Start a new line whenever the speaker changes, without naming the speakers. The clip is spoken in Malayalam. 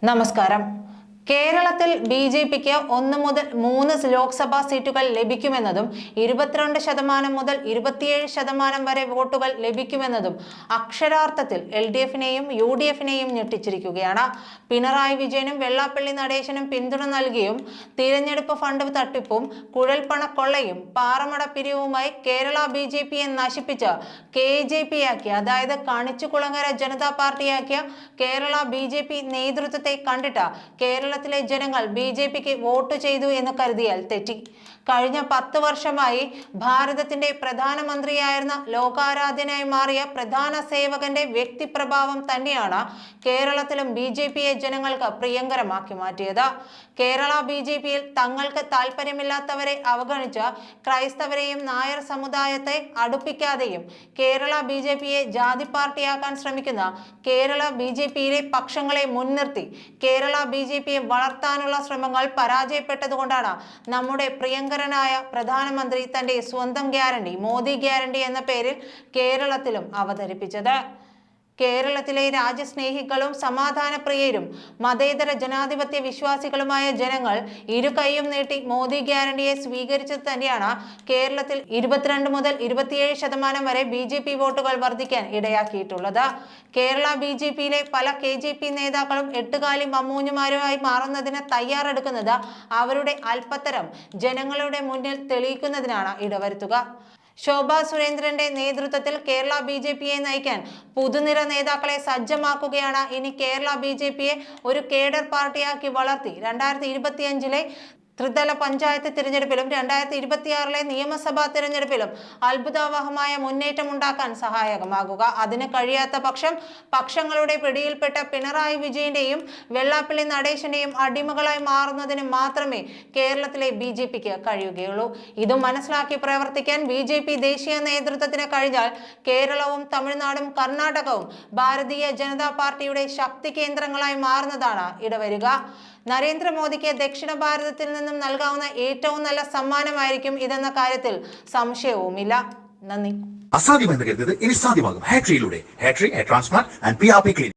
നമസ്കാരം. കേരളത്തിൽ ബി.ജെ.പിക്ക് 1 മുതൽ 3 ലോക്സഭാ സീറ്റുകൾ ലഭിക്കുമെന്നതും 22% മുതൽ 27% വരെ വോട്ടുകൾ ലഭിക്കുമെന്നതും അക്ഷരാർത്ഥത്തിൽ LDF-നെയും UDF-നെയും ഞെട്ടിച്ചിരിക്കുകയാണ്. പിണറായി വിജയനും വെള്ളാപ്പള്ളി നടേശനും പിന്തുണ നൽകിയും തിരഞ്ഞെടുപ്പ് ഫണ്ട് തട്ടിപ്പും കുഴൽപ്പണക്കൊള്ളയും പാറമട പിരിവുമായി കേരള ബി.ജെ.പിയെ നശിപ്പിച്ച് KJP-യാക്കിയ, അതായത് കണിച്ചുകുളങ്ങര ജനതാ പാർട്ടിയാക്കിയ കേരള ബി.ജെ.പി നേതൃത്വത്തെ കണ്ടിട്ട് കേരളത്തിലെ ജനങ്ങൾ ബി.ജെ.പിക്ക് വോട്ട് ചെയ്തു എന്ന് കരുതിയാൽ തെറ്റി. കഴിഞ്ഞ 10 വർഷമായി ഭാരതത്തിന്റെ പ്രധാനമന്ത്രിയായിരുന്ന ലോകാരാധ്യനായി മാറിയ പ്രധാന സേവകന്റെ വ്യക്തിപ്രഭാവം തന്നെയാണ് കേരളത്തിലും ബി.ജെ.പിയെ ജനങ്ങൾക്ക് പ്രിയങ്കരമാക്കി മാറ്റിയത്. കേരള ബി.ജെ.പിയിൽ തങ്ങൾക്ക് താല്പര്യമില്ലാത്തവരെ അവഗണിച്ച് ക്രൈസ്തവരെയും നായർ സമുദായത്തെ അടുപ്പിക്കാതെയും കേരള ബി.ജെ.പിയെ ജാതി പാർട്ടിയാക്കാൻ ശ്രമിക്കുന്ന കേരള ബി.ജെ.പിയിലെ പക്ഷങ്ങളെ മുൻനിർത്തി കേരള ബി.ജെ.പിയെ വളർത്താനുള്ള ശ്രമങ്ങൾ പരാജയപ്പെട്ടതുകൊണ്ടാണ് നമ്മുടെ പ്രിയങ്കരനായ പ്രധാനമന്ത്രി തന്റെ സ്വന്തം ഗ്യാരണ്ടി, മോദി ഗ്യാരണ്ടി എന്ന പേരിൽ കേരളത്തിലും അവതരിപ്പിച്ചത്. കേരളത്തിലെ രാജ്യസ്നേഹികളും സമാധാനപ്രിയരും മതേതര ജനാധിപത്യ വിശ്വാസികളുമായ ജനങ്ങൾ ഇരു കൈയും നീട്ടി മോദി ഗ്യാരണ്ടിയെ സ്വീകരിച്ചത് തന്നെയാണ് കേരളത്തിൽ 22 മുതൽ 27% വരെ ബി.ജെ.പി വോട്ടുകൾ വർദ്ധിക്കാൻ ഇടയാക്കിയിട്ടുള്ളത്. കേരള ബി.ജെ.പിയിലെ പല KJP നേതാക്കളും എട്ടുകാലി മമ്മൂഞ്ഞുമാരുമായി മാറുന്നതിന് തയ്യാറെടുക്കുന്നത് അവരുടെ അല്പത്തരം ജനങ്ങളുടെ മുന്നിൽ തെളിയിക്കുന്നതിനാണ് ഇടവരുത്തുക. ശോഭാ സുരേന്ദ്രന്റെ നേതൃത്വത്തിൽ കേരള ബി.ജെ.പിയെ നയിക്കാൻ പുതുനിര നേതാക്കളെ സജ്ജമാക്കുകയാണ് ഇനി. കേരള ബി.ജെ.പിയെ ഒരു കേഡർ പാർട്ടിയാക്കി വളർത്തി 2025-ലെ ത്രിതല പഞ്ചായത്ത് തിരഞ്ഞെടുപ്പിലും 2026-ലെ നിയമസഭാ തിരഞ്ഞെടുപ്പിലും അത്ഭുതാവഹമായ മുന്നേറ്റമുണ്ടാക്കാൻ സഹായകമാകുക. അതിന് കഴിയാത്ത പക്ഷങ്ങളുടെ പിടിയിൽപ്പെട്ട പിണറായി വിജയന്റെയും വെള്ളാപ്പള്ളി നടേശന്റെയും അടിമകളായി മാറുന്നതിന് മാത്രമേ കേരളത്തിലെ ബി.ജെ.പിക്ക് കഴിയുകയുള്ളൂ. ഇത് മനസ്സിലാക്കി പ്രവർത്തിക്കാൻ ബി.ജെ.പി ദേശീയ നേതൃത്വത്തിന് കഴിഞ്ഞാൽ കേരളവും തമിഴ്നാടും കർണാടകവും ഭാരതീയ ജനതാ പാർട്ടിയുടെ ശക്തി കേന്ദ്രങ്ങളായി മാറുന്നതാണ് ഇടവരിക. നരേന്ദ്രമോദിക്ക് ദക്ഷിണ ഭാരതത്തിൽ നിന്നും നൽകാവുന്ന ഏറ്റവും നല്ല സമ്മാനമായിരിക്കും ഇതെന്ന കാര്യത്തിൽ സംശയവുമില്ല. നന്ദി.
അസാധ്യമെന്ന് കരുതുന്നത് ഇനി സാധ്യമാകും. ഹാട്രിയിലൂടെ ഹാട്രി, hair transplant and PRP clinic.